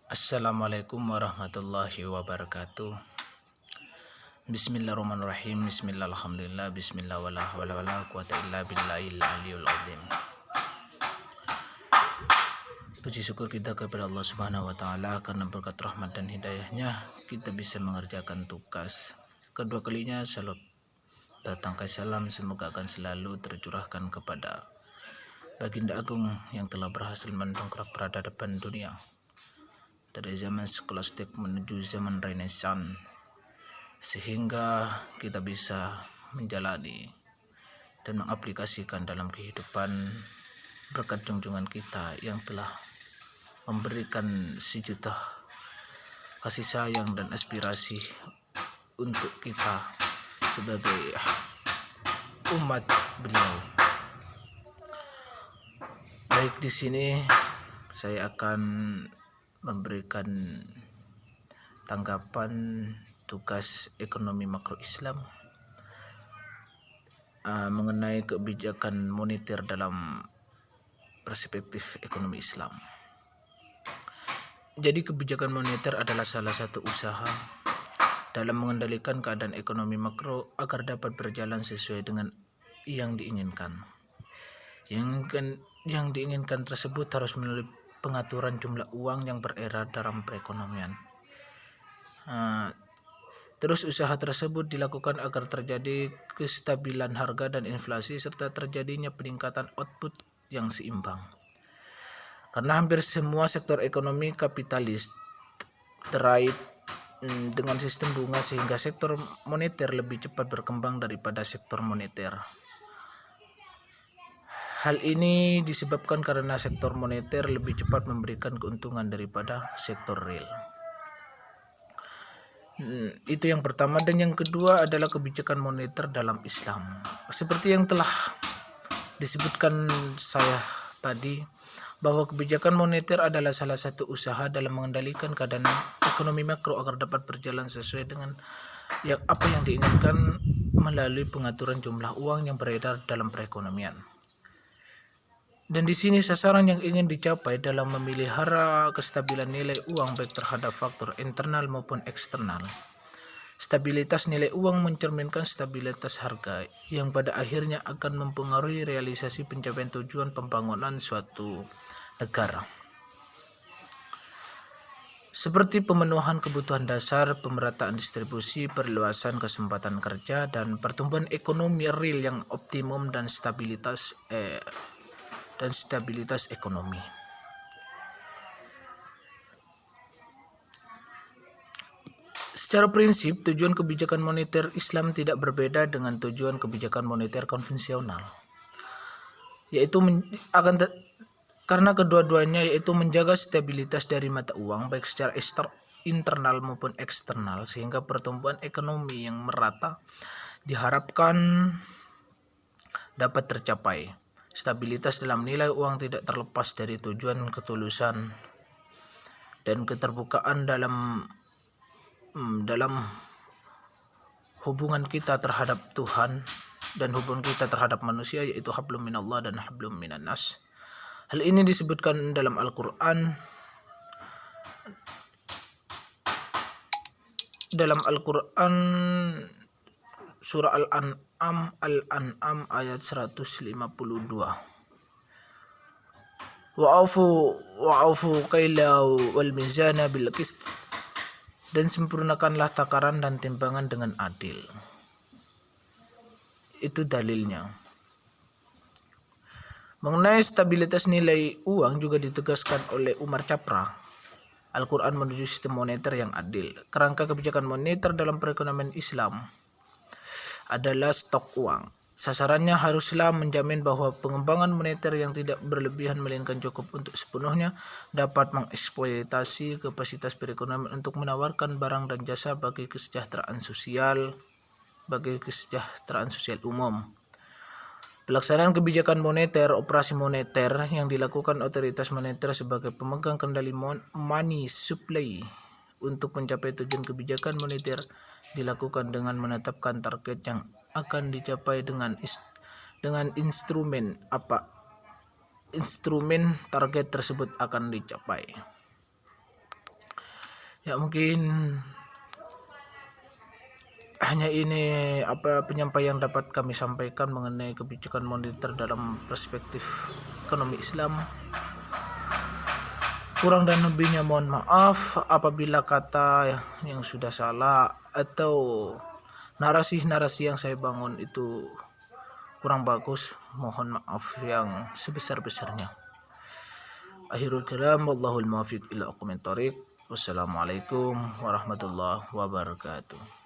Assalamualaikum warahmatullahi wabarakatuh. Bismillahirrahmanirrahim. Bismillahirrahmanirrahim. Bismillah wala hawla wala quwata illa billahil aliyul azim. Puji syukur kita kepada Allah Subhanahu wa taala karena berkat rahmat dan hidayahnya kita bisa mengerjakan tugas. Kedua kalinya salat datang salam semoga akan selalu tercurahkan kepada Baginda Agung yang telah berhasil mendongkrak peradaban dunia dari zaman skolastik menuju zaman Renaissance, sehingga kita bisa menjalani dan mengaplikasikan dalam kehidupan berkat junjungan kita yang telah memberikan sejuta kasih sayang dan aspirasi untuk kita sebagai umat beliau. Baik, di sini saya akan memberikan tanggapan tugas ekonomi makro Islam mengenai kebijakan moneter dalam perspektif ekonomi Islam. Jadi kebijakan moneter adalah salah satu usaha dalam mengendalikan keadaan ekonomi makro agar dapat berjalan sesuai dengan yang diinginkan. Yang diinginkan tersebut harus melalui pengaturan jumlah uang yang beredar dalam perekonomian. Terus usaha tersebut dilakukan agar terjadi kestabilan harga dan inflasi serta terjadinya peningkatan output yang seimbang. Karena hampir semua sektor ekonomi kapitalis terkait dengan sistem bunga sehingga sektor moneter lebih cepat berkembang daripada sektor moneter. Hal ini disebabkan karena sektor moneter lebih cepat memberikan keuntungan daripada sektor real. Itu yang pertama, dan yang kedua adalah kebijakan moneter dalam Islam. Seperti yang telah disebutkan saya tadi, bahwa kebijakan moneter adalah salah satu usaha dalam mengendalikan keadaan ekonomi makro agar dapat berjalan sesuai dengan apa yang diinginkan melalui pengaturan jumlah uang yang beredar dalam perekonomian. Dan di sini sasaran yang ingin dicapai dalam memelihara kestabilan nilai uang baik terhadap faktor internal maupun eksternal. Stabilitas nilai uang mencerminkan stabilitas harga yang pada akhirnya akan mempengaruhi realisasi pencapaian tujuan pembangunan suatu negara. Seperti pemenuhan kebutuhan dasar, pemerataan distribusi, perluasan kesempatan kerja, dan pertumbuhan ekonomi real yang optimum dan stabilitas ekonomi. Secara prinsip, tujuan kebijakan moneter Islam tidak berbeda dengan tujuan kebijakan moneter konvensional, karena kedua-duanya yaitu menjaga stabilitas dari mata uang baik secara internal maupun eksternal, sehingga pertumbuhan ekonomi yang merata diharapkan dapat tercapai. Stabilitas dalam nilai uang tidak terlepas dari tujuan ketulusan dan keterbukaan dalam hubungan kita terhadap Tuhan dan hubungan kita terhadap manusia, yaitu hablum minallah dan hablum minan nas. Hal ini disebutkan dalam Al-Quran. Surah Al-An'am ayat 152. Wa'afu kaila wal mizana bil qist, dan sempurnakanlah takaran dan timbangan dengan adil. Itu dalilnya. Mengenai stabilitas nilai uang juga ditegaskan oleh Umar Capra. Al-Quran menuju sistem moneter yang adil. Kerangka kebijakan moneter dalam perekonomian Islam adalah stok uang. Sasarannya haruslah menjamin bahwa pengembangan moneter yang tidak berlebihan melainkan cukup untuk sepenuhnya dapat mengeksploitasi kapasitas perekonomian untuk menawarkan barang dan jasa bagi kesejahteraan sosial umum. Pelaksanaan kebijakan moneter, operasi moneter yang dilakukan otoritas moneter sebagai pemegang kendali money supply untuk mencapai tujuan kebijakan moneter dilakukan dengan menetapkan target yang akan dicapai dengan instrumen target tersebut akan dicapai. Ya mungkin hanya ini penyampaian yang dapat kami sampaikan mengenai kebijakan moneter dalam perspektif ekonomi Islam. Kurang dan lebihnya mohon maaf apabila kata yang sudah salah atau narasi-narasi yang saya bangun itu kurang bagus. Mohon maaf yang sebesar-besarnya. Akhirul kalam, wallahul muwaffiq ila aqwamit thoriq. Wassalamualaikum warahmatullahi wabarakatuh.